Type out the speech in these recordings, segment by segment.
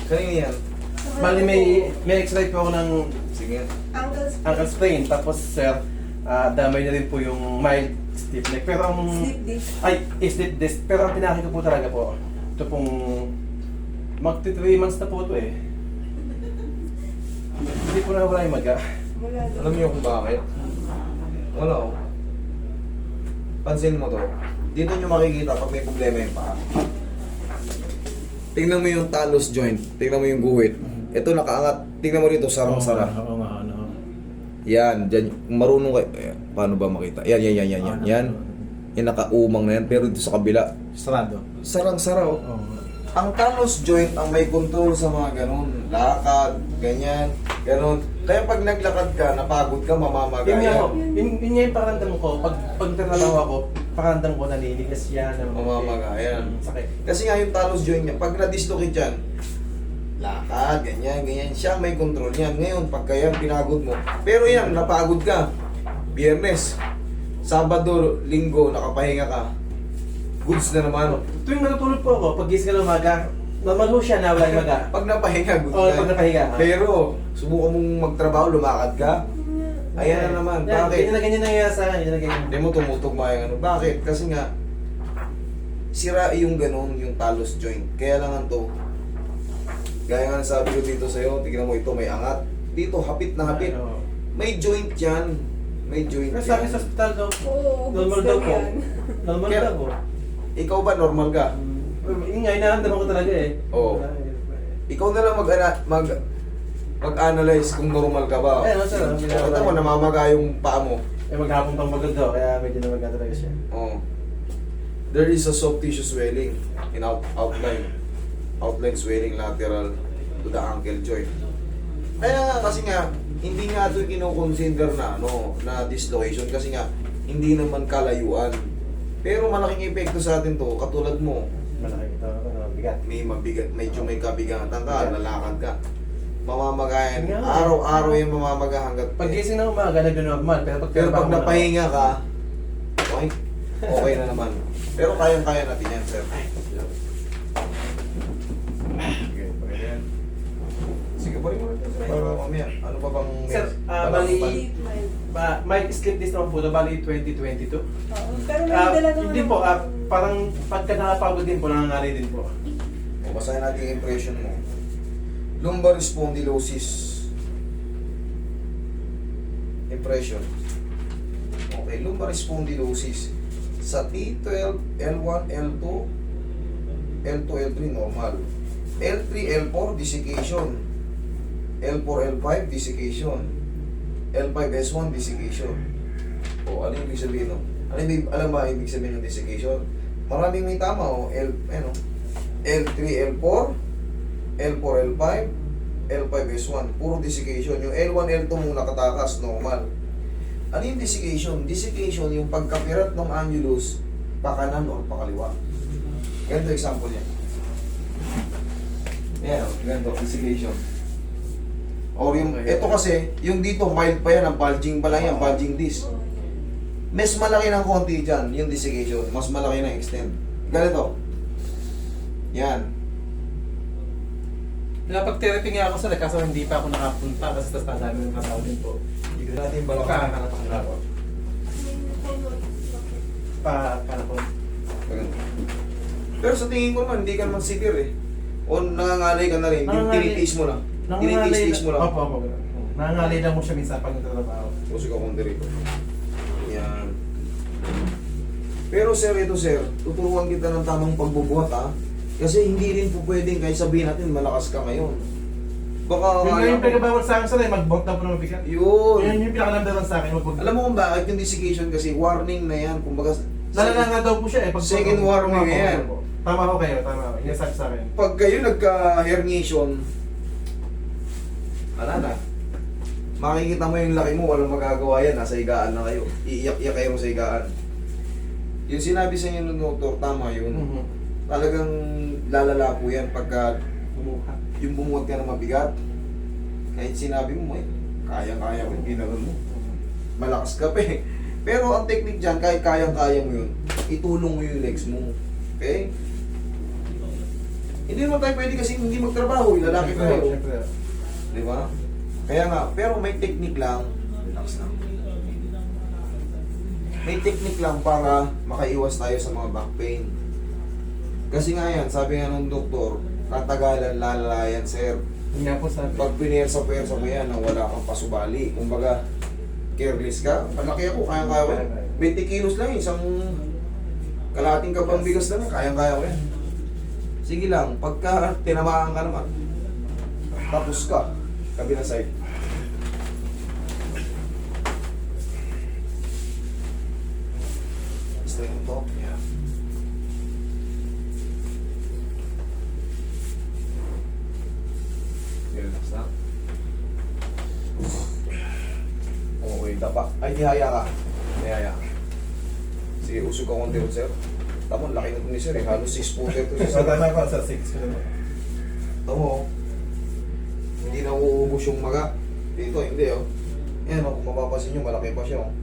Kanina yan. Bali may x-ray po ako ng Sige. ankle sprain. Tapos sir, damay na rin po yung mild stiff neck. Pero ang... Slip disc. Ay, slip disc. Pero ang pinaki ko po talaga po, ito pong... Magti 3 months na po ito eh. Hindi po na wala yung maga. Wala na. Alam niyo kung bakit? Wala oh. Pansin mo to. Dito nyo makikita pag may problema yung paa. Tingnan mo yung talus joint. Tingnan mo yung guhit. Ito nakaangat. Tingnan mo rito, sarang-sara. Oo nga, ano. Yan, dyan. Kung marunong kayo, paano ba makita? Yan. Yung nakaumang na yan. Pero dito sa kabila, Sarado. sarang-sara oh. Oo. Ang talus joint ang may control sa mga ganun. Lakad, ganyan, ganun. Kaya pag naglakad ka, napagod ka, mamamaga Yun nga yan. po. Yun nga yung pakiramdam ko. Pag trabaho ako, pakiramdam ko naninigas yan. Mamamaga yan. Sakit. Kasi nga yung talus joint niya, pag na-dislocate yan, lakad, ganyan. Siya may control yan. Ngayon, pagka yan, pinagod mo. Pero yan, napagod ka. Biyernes, Sabado, Linggo, nakapahinga ka. Goods na naman. Tuwing natutulog po ako, pag gising ka ng umaga, normal ho siya na wala yung maga. Pag napahinga, goods Oo, na. pag napahinga. Pero, subukan mong magtrabaho, lumakad ka. Ayan na naman. Yan, Bakit? ganyan na nangyayari sa akin. Ganyan na ganyan. Hindi mo tumutugma yung ano. Bakit? Kasi nga, sira yung ganun, yung talus joint. Kaya lang ang to, gaya nga sabi ko dito sa'yo, tignan mo ito, may angat. Dito, hapit na hapit. Oo. May joint yan. May joint Pero sabi sa yan. ospital daw, Oo, normal gusto daw po. yan. Normal Kaya- daw po. Ikaw ba normal ka? Yun nga, inahandam ko talaga eh. Oo. Ikaw na lang mag-analyze kung normal ka ba. Eh, no, sir, ang ginagawa Ito mo, tayo. namamaga yung paa mo. Eh, maghapon pang magod daw, kaya medyo na maganda talaga siya. Oh. There is a soft tissue swelling in outline. Outline swelling lateral to the ankle joint. Kaya nga, kasi nga, hindi nga ito kino-consider na, na dislocation kasi nga, hindi naman kalayuan. Pero malaking epekto sa atin to, katulad mo, Malaki ito, bigat. may mabigat, medyo may kabigatan ka, lalakad ka. Mamamagayan, Nga. araw-araw yung mamamaga hanggat Pag gising ng umaga, nag-normal. Pero pag pero pag trabaho napahinga ka, okay, okay na naman. Pero kayang-kaya natin yan, sir. Sige, balik mo rin. Para mamaya, ano pa bang... Sir, Walang bali- pan- Slip, mild. may slip disc naman po, bali 2022. Oo, pero may dala naman Hindi po, parang pagka nakapagod din po, nangangali din po. O, basahin natin yung impression mo. Lumbar spondylosis. Impression. Okay, lumbar spondylosis. Sa T12, L1, L2, L2, L3 normal. L3, L4 desiccation. L4, L5 desiccation. L5, S1 desiccation. O, ano yung ibig sabihin? No? Alam ba ibig sabihin ng desiccation? Maraming may tama o. L3, L4, L4, L5, L5, S1. Puro desiccation. Yung L1, L2 muna katakas, normal. Ano yung desiccation? Desiccation yung pagkapirat ng annulus pakanan o pakaliwa. Ganito example niya. Yan, ganito, desiccation. Or yung, ito kasi, yung dito, mild pa yan, ang bulging pa lang yan, bulging disc. Mas malaki ng konti dyan, yung desiccation. Mas malaki ng extent. Ganito. Yan. Napag-therapy nga ako sa kaso hindi pa ako nakapunta kasi tas nadami ng kasama din po. Hindi ko Natin balak. Kakakala ko. Pakakala ko. Ganito. Pero sa tingin ko naman, hindi ka naman severe eh. O nangangalay ka na rin, Nangangalay. tinitiis mo lang. Nangangalay Tinitiis mo lang. Opo, opo. Nangangalay lang mo siya minsan pag nagtatrabaho. Puso ka kong dito. Yan. Pero sir, ito sir, tuturuan kita ng tamang pagbubuhat ha. Kasi hindi rin po pwedeng kahit sabihin natin malakas ka ngayon. Baka Yun nga yung pinagabawal sa akin sa mag-bot na po ng mabigat. Yun. Yun yung pinakalamdaman sa akin, mag-bot. Alam mo kung bakit yung desiccation kasi warning na yan. Kumbaga, Lalala nga daw po siya eh. Pag Second warning Tama po, yan. po. Tama ko kayo, tama ko. Inasabi sa akin. pag kayo nagka-herniation, wala na. Makikita mo yung laki mo, walang magagawa yan. Nasa higaan na kayo. Iiyak-iyak kayo sa higaan. Yung sinabi sa inyo ng doktor, tama yun. Mhm. Talagang lalala po yan pagka Bumuhat. yung bumuhat ka ng mabigat. Kahit sinabi mo, kaya-kaya mo, ginanon mo. Malakas ka pa eh. Pero ang technique dyan, kahit kayang-kaya mo yun, itulong mo yung legs mo. Okay? Hindi naman tayo pwede kasi hindi magtrabaho, lalaki pa rin. Siyempre. Di ba? Kaya nga, pero may technique lang. Relax lang. May technique lang para makaiwas tayo sa mga back pain. Kasi nga yan, sabi nga ng doktor, katagalan lalala yan, sir. Yun nga po sabi. Pag pinersa-persa mo yan nang wala kang pasubali, kumbaga, careless ka, malaki ako, kaya-kaya ko yan. 20 kilos lang, isang kalating kabang bigas lang, kaya-kaya ko yan. Sige lang, pagka tinamaan ka naman, tapos ka, kabilang side. Straight mo to. Yeah. Relax na. Okay, dapa. Ay, tihaya ka. Tihaya ka. Sige, usog ka konti rin, sir. Tamo, laki na ito ni sir eh. Halos 6 footer ito si So, sir. tama ko sa 6 ko naman. Tamo, hindi na uubos yung maga. Dito, hindi oh. Yan oh, kung mapapasin nyo, malaki pa siya oh.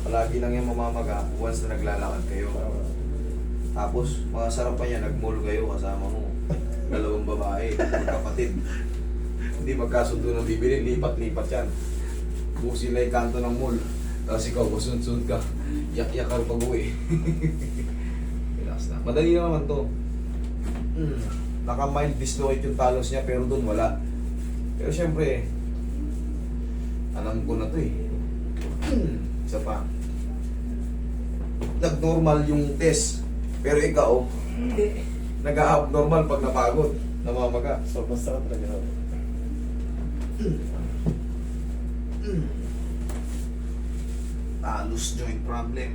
Palagi lang yung mamamaga once na naglalakad kayo. Tapos, mga sarap pa niya, nag-mall kayo kasama mo. Dalawang babae, magkapatid. Hindi magkasundo ng bibili, lipat-lipat yan. Bukas sila yung kanto ng mall. Tapos ikaw, kusunod-sunod ka. Yak-yak ka rin pag-uwi. Relax na. Madali na naman to. Naka-mild dislocate yung talos niya, pero doon wala. Pero syempre, alam ko na to eh. Isa pa. Nag-normal yung test. Pero ikaw, Hindi. nag-abnormal pag napagod. Namamaga. So, basta ka talaga. Talus joint problem.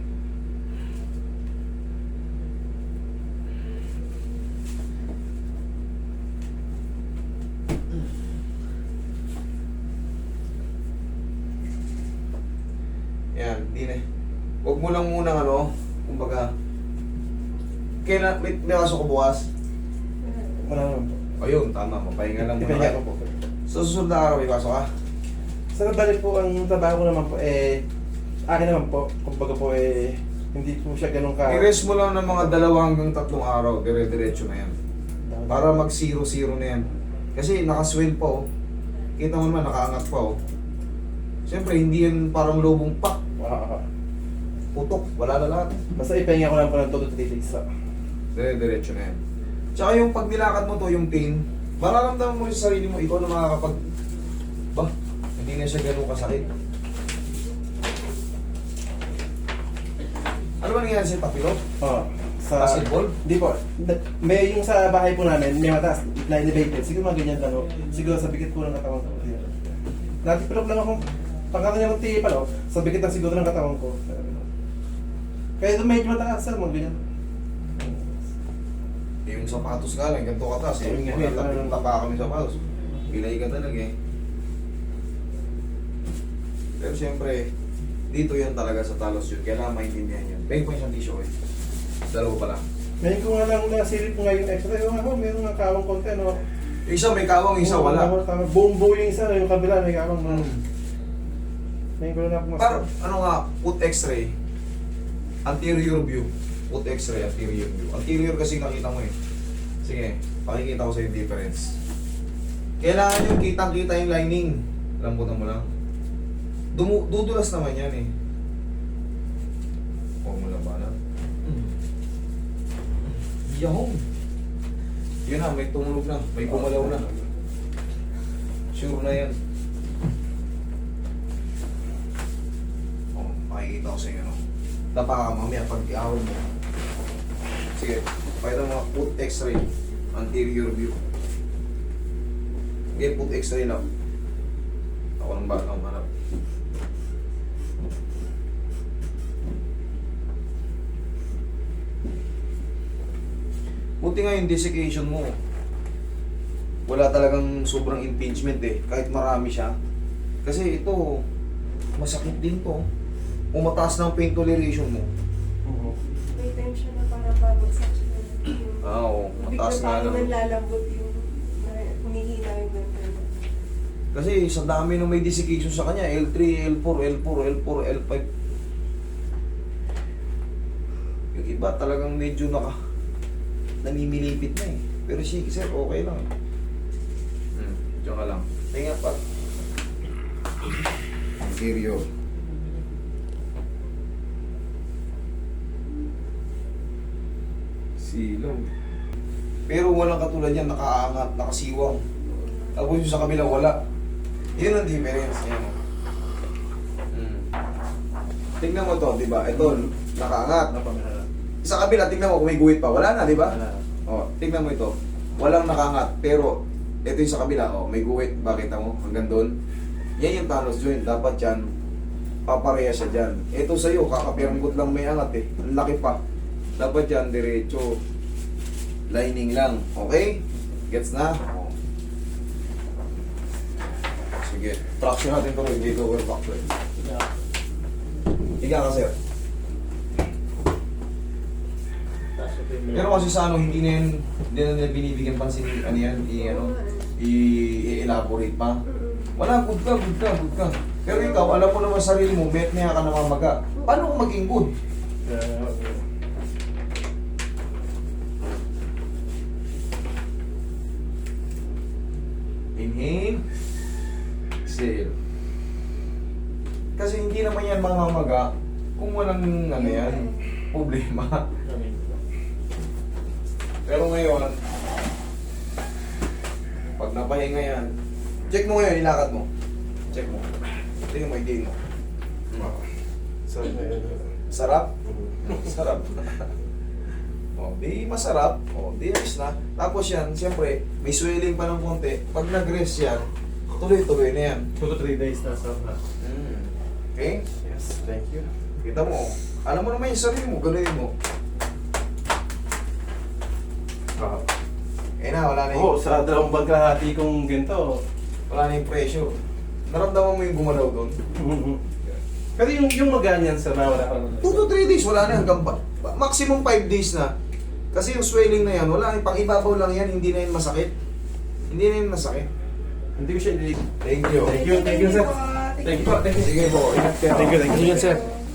Yan, di na. Huwag mo lang muna ano, kumbaga, kailan, may kaso ko bukas? Wala naman po. Ayun, tama, mapahinga lang muna. Ipahinga ko po. Sa susunod na araw, may kaso ka? Sa balik po, ang trabaho ko naman po, akin naman po, kumbaga po, hindi po siya ganun ka... I-rest mo lang ng mga 2 hanggang 3 araw, dire-diretso na yan. Para mag 0-0 na yan. Kasi naka-swell pa oh. Kita mo naman, nakaangat pa oh. Siyempre, hindi yan parang lobong pak. Putok, wala na lahat. Basta ipahinga ko lang po ng 2 to 3 days sa... Dire-diretso na yan. Tsaka yung pag nilakad mo to, yung pain, mararamdaman mo sa sarili mo, ikaw na makakapag... Ba, hindi na siya ganun kasakit. Ano ba nangyari sa tapilok? Oo. Sa... Basketball? Hindi po. May yung sa bahay po namin, may mataas na elevated. Siguro mga ganyan lang o. Siguro sa bikit po ng katawan ko. Natipilok lang ako. Pagkakanya ng tipa no, sa bikit lang siguro ng katawan ko. Kaya doon medyo mataas sir, mga ganyan. Yung sapatos nga lang, ganito katas eh. Ayun nga, Mga tapa kami sa sapatos. Pilay ka talaga eh. Pero siyempre, dito yan talaga sa talos yun. Kailangan maintindihan yun. Pwede po isang tissue eh. 2 pa lang. Ngayon ko nga lang nasilip ko ngayon extra. Yung ako, meron nga kawang konti no. Yung isa may kawang, yung isa wala. Buong buo yung isa, yung kabila may kawang no. Ngayon ko lang ako mas... Par, ano nga, put x-ray. Anterior view. Put x-ray, anterior view. Anterior kasi nakita mo eh. Sige, pakikita ko sa yung difference. Kailangan yung kitang-kita yung lining. Lambutan mo lang. Dudulas naman yan eh. Huwag mo labanan. Yahoo! Yun na, may tumulog na. May gumalaw na. Sure na yan. Oh, makikita ko sa inyo, no? Dapa ka mamaya pag i-ahon mo. Sige, pakita mo put x-ray. Anterior view. Okay, put x-ray lang. Ako ng bata ang hanap. Buti nga yung desiccation mo. Wala talagang sobrang impingement eh. Kahit marami siya. Kasi ito, masakit din to. Kung mataas na ang pain toleration mo. May tension na parang babagsak siya. Oo, mataas Bigla na parang lang. nanlalambot yung humihina yung ganito. Kasi sa dami nung may desiccation sa kanya, L3, L4, L4, L4, L5. Yung iba talagang medyo namimilipit na eh. Pero si sir, okay lang. Diyan ka lang. Tingnan pa. Anterior. Silong. Pero walang katulad yan, nakaangat, nakasiwang. Tapos yung sa kabila, wala. Yun ang difference. Ayan o. Tingnan mo to, di ba? Ito, nakaangat. Sa kabila, tingnan mo kung may guhit pa. Wala na, di ba? O, tingnan mo ito. Walang nakaangat. Pero, ito yung sa kabila, o, may guhit. Bakit mo? Hanggang doon. Yan yung Thanos joint. Dapat yan, papareha siya dyan. Ito sa'yo, kakapiranggot lang may angat eh. Ang laki pa. Dapat yan, diretso. Lining lang. Okay? Gets na? O. Sige. Traction natin ito. Hindi ito over traction. Higa ka, sir. Pero kasi sa ano, hindi na nila binibigyan pansin ano yan, i-elaborate pa. Wala, good ka. Pero ikaw, alam mo naman sarili mo, bet niya ka namamaga. Paano kung maging good? Inhale. Exhale. Kasi hindi naman yan mamamaga kung walang ano yan, problema. Pero ngayon, pag napahinga yan, check mo ngayon, ilakad mo. Check mo. Tingnan mo, i-gain mo. Sarap? Sarap. O, di masarap. O, di ayos na. Tapos yan, siyempre, may swelling pa ng konti. Pag nag-rest yan, tuloy-tuloy na yan. 2 to 3 days na sa Okay? Yes, thank you. Kita mo, alam mo naman yung sarili mo, gano'n mo. Eh na, wala na Oo, yung, sa dalawang bagahati kong ganito. wala na yung pressure. Naramdaman mo yung gumalaw doon. Pero yung maganyan sir, na wala pa naman. 2 to 3 days, wala na hanggang maximum 5 days na. Kasi yung swelling na yan, wala, pang ibabaw lang yan, hindi na yun masakit. Hindi na yun masakit. Hindi ko siya ilig. Thank you. Thank you, sir. Thank you po, thank you. Sige po, ingat kayo. Thank you, thank you. Thank you.